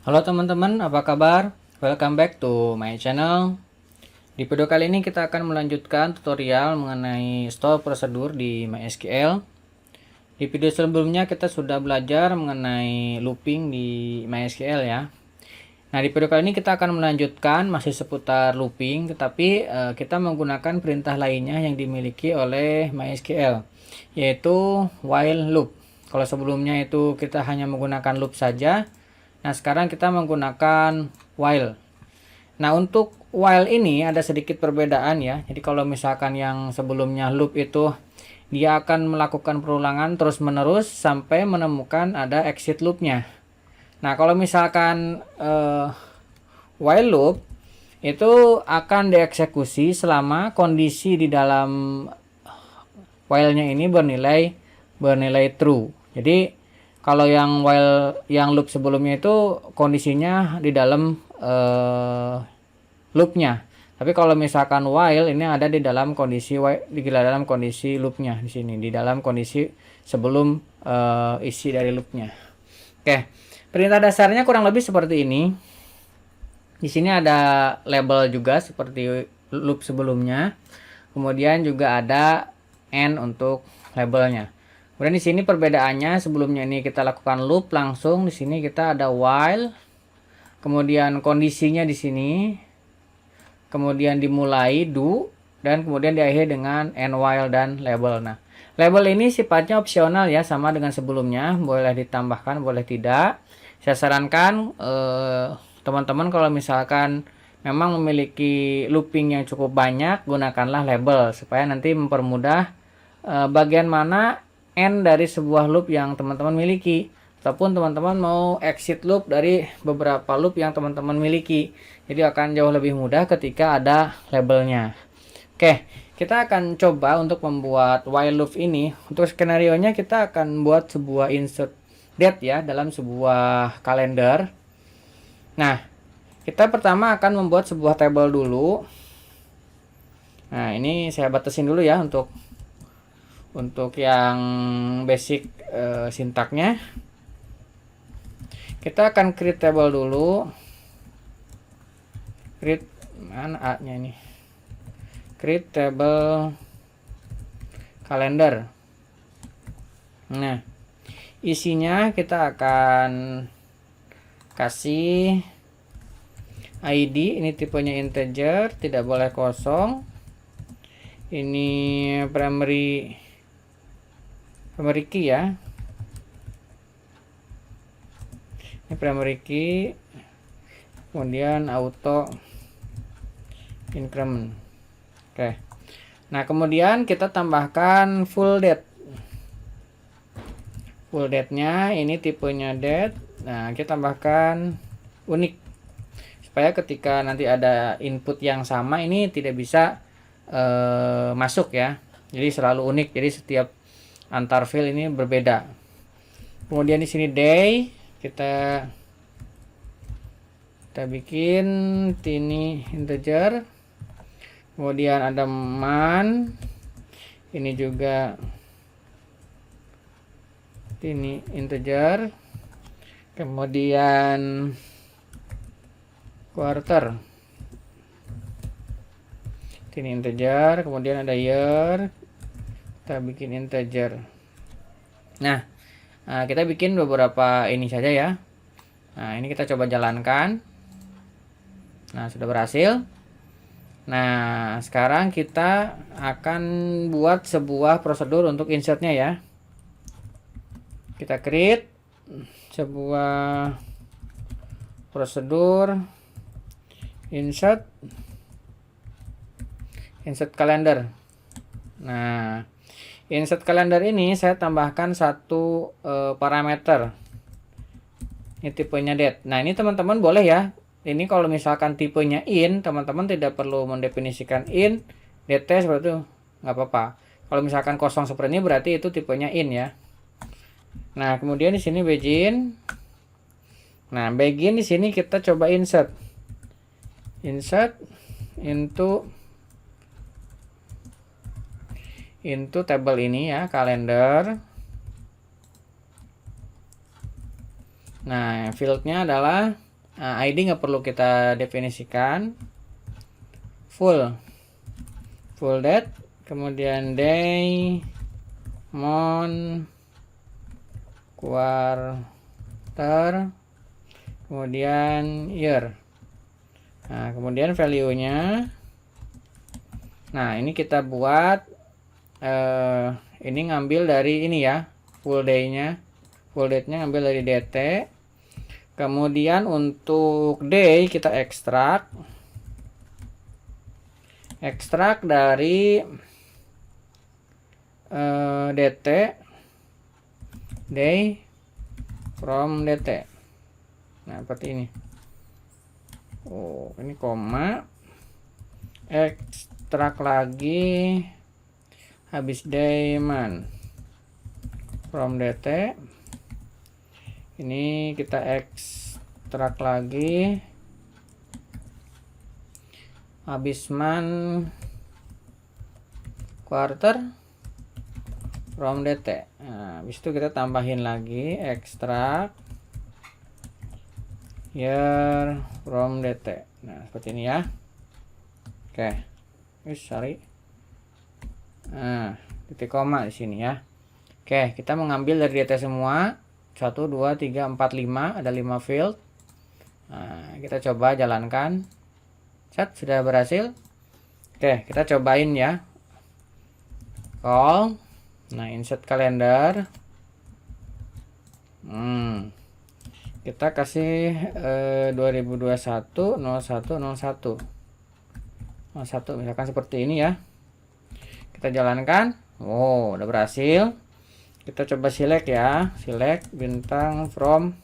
Halo teman-teman, apa kabar? Welcome back to my channel. Di video kali ini kita akan melanjutkan tutorial mengenai store prosedur di MySQL. Di video sebelumnya kita sudah belajar mengenai looping di MySQL ya. Nah, di video kali ini kita akan melanjutkan masih seputar looping, tetapi kita menggunakan perintah lainnya yang dimiliki oleh MySQL, yaitu while loop. Kalau sebelumnya itu kita hanya menggunakan loop saja, nah sekarang kita menggunakan while. Nah, untuk while ini ada sedikit perbedaan ya. Jadi kalau misalkan yang sebelumnya loop itu dia akan melakukan perulangan terus menerus sampai menemukan ada exit loopnya. Nah, kalau misalkan while loop itu akan dieksekusi selama kondisi di dalam while-nya ini bernilai true. Jadi kalau yang while yang loop sebelumnya itu kondisinya di dalam loopnya. Tapi kalau misalkan while ini ada di dalam kondisi loopnya di sini, di dalam kondisi sebelum isi dari loopnya. Oke, perintah dasarnya kurang lebih seperti ini. Di sini ada label juga seperti loop sebelumnya. Kemudian juga ada end untuk labelnya. Kemudian di sini perbedaannya, sebelumnya ini kita lakukan loop langsung, di sini kita ada while, kemudian kondisinya di sini, kemudian dimulai do, dan kemudian diakhiri dengan end while dan label. Nah, label ini sifatnya opsional ya, sama dengan sebelumnya, boleh ditambahkan, boleh tidak. Saya sarankan teman-teman kalau misalkan memang memiliki looping yang cukup banyak, gunakanlah label supaya nanti mempermudah bagian mana end dari sebuah loop yang teman-teman miliki, ataupun teman-teman mau exit loop dari beberapa loop yang teman-teman miliki. Jadi akan jauh lebih mudah ketika ada labelnya. Oke, kita akan coba untuk membuat while loop ini. Untuk skenario nya kita akan buat sebuah insert date ya dalam sebuah kalender. Nah, kita pertama akan membuat sebuah table dulu. Nah, ini saya batasin dulu ya untuk yang basic sintaknya. Kita akan create table dulu. Create mana A-nya ini? Create table calendar. Nah, isinya kita akan kasih ID, ini tipenya integer, tidak boleh kosong. Ini primary key ya. Ini primary key. Kemudian auto increment. Oke. Nah, kemudian kita tambahkan full date. Full date-nya ini tipenya date. Nah, kita tambahkan unik supaya ketika nanti ada input yang sama ini tidak bisa masuk ya. Jadi selalu unik. Jadi setiap antar file ini berbeda. Kemudian di sini day kita bikin ini integer. Kemudian ada man, ini juga ini integer. Kemudian quarter, ini integer. Kemudian ada year, kita bikin integer. Nah, kita bikin beberapa ini saja ya. Nah, ini kita coba jalankan. Nah, sudah berhasil. Nah, sekarang kita akan buat sebuah prosedur untuk insertnya ya. Kita create sebuah prosedur insert calendar. Nah, insert calendar ini saya tambahkan satu parameter. Ini tipenya date. Nah, ini teman-teman boleh ya. Ini kalau misalkan tipenya in, teman-teman tidak perlu mendefinisikan in, dt seperti itu, nggak apa-apa. Kalau misalkan kosong seperti ini berarti itu tipenya in ya. Nah, kemudian di sini begin. Nah, begin di sini kita coba insert into table ini ya, kalender. Nah, fieldnya adalah Nah, ID nggak perlu kita definisikan. Full date, kemudian day, month, quarter, kemudian year. Nah, kemudian value-nya. Nah, ini kita buat ini ngambil dari ini ya, full day-nya. Full date-nya ngambil dari DT. Kemudian untuk day kita ekstrak dari DT, day from DT. Nah, seperti ini. Oh, ini koma, ekstrak lagi habis day month from DT. Ini kita ekstrak lagi habis month quarter from DT. Nah, habis itu kita tambahin lagi ekstrak year from DT. Nah, seperti ini ya. Oke. Sorry. Nah, titik koma di sini ya. Oke, kita mengambil dari DT semua. 1 2 3 4 5, ada 5 field. Nah, kita coba jalankan. Set, sudah berhasil. Oke, kita cobain ya. Call. Nah, insert kalender. Kita kasih 2021 01 misalkan seperti ini ya. Kita jalankan. Oh, udah berhasil. Kita coba select ya, select bintang from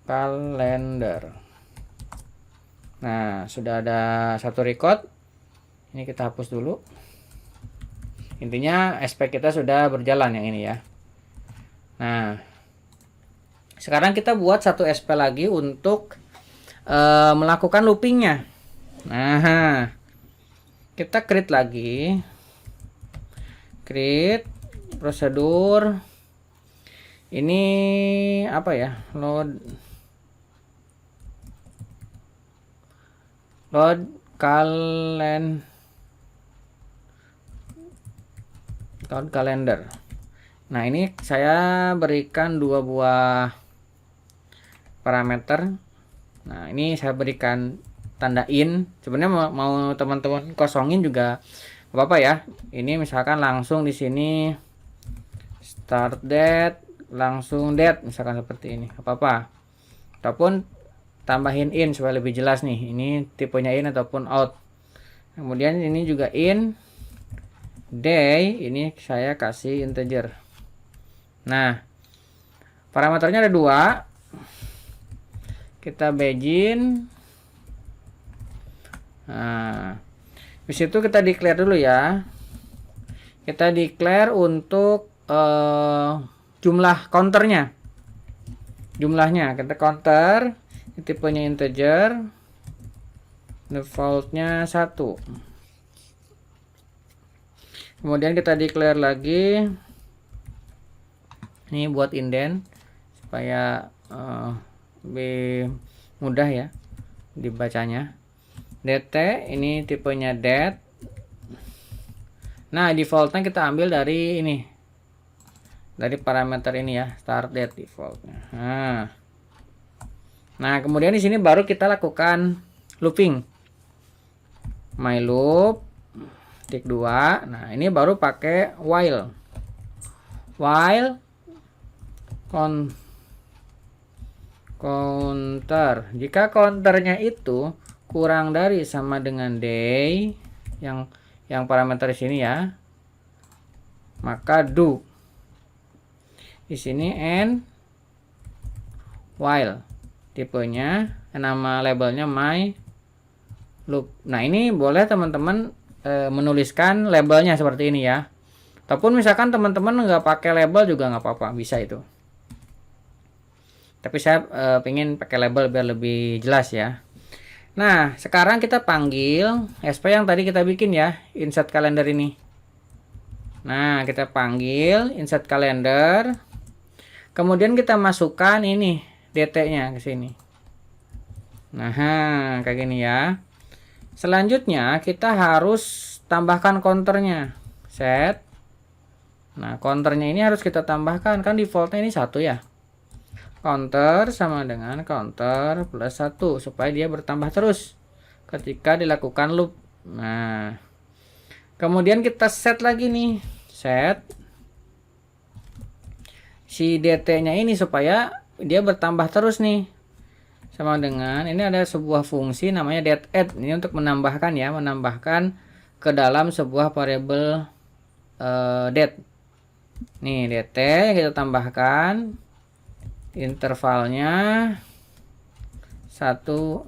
calendar. Nah, sudah ada satu record. Ini kita hapus dulu. Intinya aspek kita sudah berjalan yang ini ya. Nah, sekarang kita buat satu SP lagi untuk melakukan loopingnya. Nah, kita create lagi, create prosedur. Ini apa ya, load calendar. Nah, ini saya berikan 2 buah parameter. Nah, ini saya berikan tanda in. Sebenarnya mau teman-teman kosongin juga apa ya. Ini misalkan langsung di sini start date, langsung date, misalkan seperti ini, apa-apa. Ataupun tambahin in supaya lebih jelas nih. Ini tipenya in ataupun out. Kemudian ini juga in day, ini saya kasih integer. Nah, parameternya ada 2. Kita begin. Nah, di situ kita declare dulu ya. Kita declare untuk jumlah counternya. Jumlahnya kita counter, tipenya integer, defaultnya 1. Kemudian kita declare lagi. Ini buat indent supaya lebih mudah ya dibacanya. DT ini tipenya date. Nah, defaultnya kita ambil dari ini, dari parameter ini ya, start date defaultnya. Nah, kemudian di sini baru kita lakukan looping. My loop titik 2. Nah, ini baru pakai while counter. Jika counternya itu kurang dari sama dengan day yang parameter di sini ya, maka do. Di sini and while, tipenya, nama labelnya my loop. Nah, ini boleh teman-teman menuliskan labelnya seperti ini ya. Ataupun misalkan teman-teman nggak pakai label juga nggak apa-apa, bisa itu. Tapi saya pengen pakai label biar lebih jelas ya. Nah, sekarang kita panggil SP yang tadi kita bikin ya, insert calendar ini. Nah, kita panggil insert calendar. Kemudian kita masukkan ini DT-nya ke sini. Nah, kayak gini ya. Selanjutnya kita harus tambahkan counternya. Set. Nah, counternya ini harus kita tambahkan, kan defaultnya ini 1 ya. Counter sama dengan counter plus 1 supaya dia bertambah terus ketika dilakukan loop. Nah, kemudian kita set lagi nih. Set si dt-nya ini supaya dia bertambah terus nih. Sama dengan ini ada sebuah fungsi namanya det_add. Ini untuk menambahkan ya, menambahkan ke dalam sebuah variabel det. Nih dt kita tambahkan intervalnya satu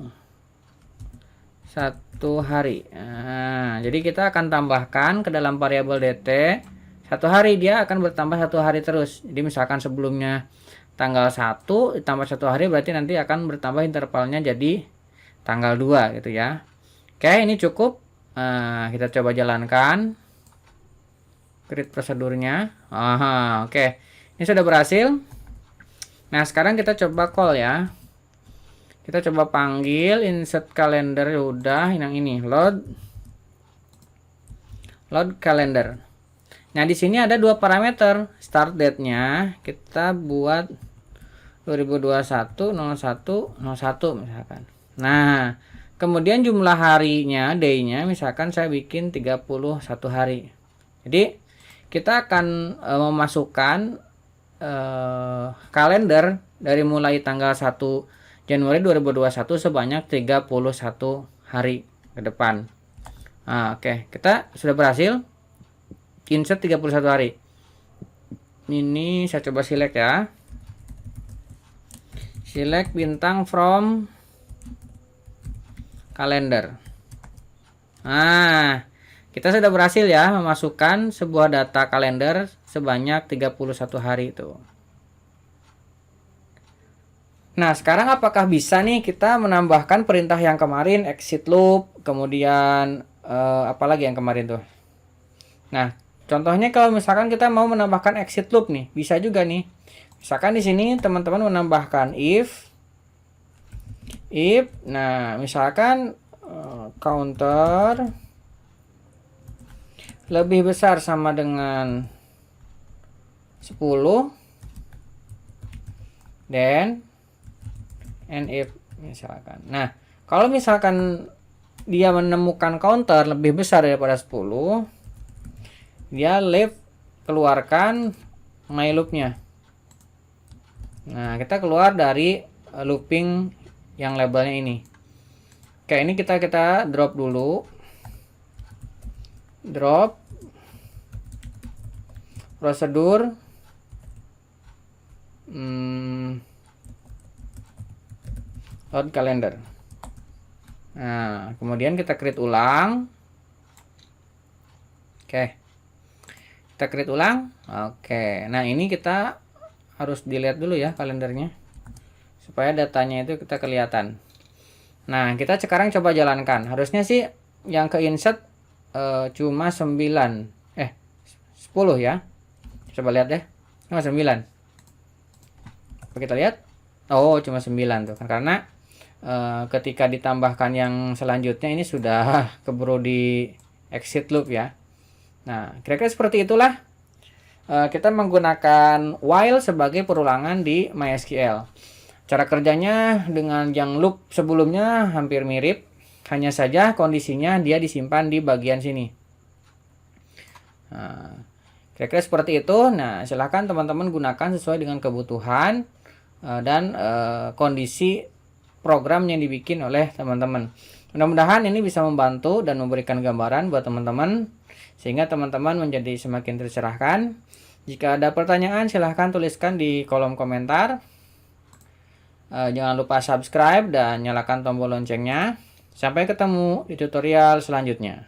hari. Nah, jadi kita akan tambahkan ke dalam variabel dt 1 hari, dia akan bertambah 1 hari terus. Jadi misalkan sebelumnya tanggal 1 ditambah 1 hari, berarti nanti akan bertambah intervalnya jadi tanggal 2 gitu ya. Oke, ini cukup. Kita coba jalankan create prosedurnya. Oke. Ini sudah berhasil. Nah, sekarang kita coba call ya. Kita coba panggil insert calendar, udah yang ini load calendar. Nah, di sini ada 2 parameter. Start date-nya kita buat 2021 01 01 misalkan. Nah, kemudian jumlah harinya, day-nya misalkan saya bikin 31 hari. Jadi, kita akan memasukkan kalender dari mulai tanggal 1 Januari 2021 sebanyak 31 hari ke depan. Nah, oke, kita sudah berhasil insert 31 hari. Ini saya coba select ya. Select bintang from kalender. Nah, kita sudah berhasil ya memasukkan sebuah data kalender sebanyak 31 hari itu. Nah, sekarang apakah bisa nih kita menambahkan perintah yang kemarin, exit loop, kemudian apalagi yang kemarin tuh. Nah, contohnya kalau misalkan kita mau menambahkan exit loop nih, bisa juga nih. Misalkan di sini teman-teman menambahkan if, nah misalkan counter lebih besar sama dengan 10, then and if misalkan. Nah, kalau misalkan dia menemukan counter lebih besar daripada 10, dia leave, keluarkan my loop-nya. Nah, kita keluar dari looping yang labelnya ini. Oke, ini kita drop dulu. Drop prosedur load calendar. Nah, kemudian kita create ulang. Oke. Kita create ulang. Oke. Nah, ini kita harus dilihat dulu ya kalendernya supaya datanya itu kita kelihatan. Nah, kita sekarang coba jalankan. Harusnya sih yang ke insert cuma 9 10 ya. Coba lihat deh. Cuma 9. Coba kita lihat. Oh, cuma 9 tuh kan, karena ketika ditambahkan yang selanjutnya ini sudah keburu di exit loop ya. Nah, kira-kira seperti itulah kita menggunakan while sebagai perulangan di MySQL. Cara kerjanya dengan yang loop sebelumnya hampir mirip, hanya saja kondisinya dia disimpan di bagian sini. Nah, kira-kira seperti itu. Nah, silahkan teman-teman gunakan sesuai dengan kebutuhan dan kondisi program yang dibikin oleh teman-teman. Mudah-mudahan ini bisa membantu dan memberikan gambaran buat teman-teman sehingga teman-teman menjadi semakin tercerahkan. Jika ada pertanyaan silahkan tuliskan di kolom komentar. Jangan lupa subscribe dan nyalakan tombol loncengnya. Sampai ketemu di tutorial selanjutnya.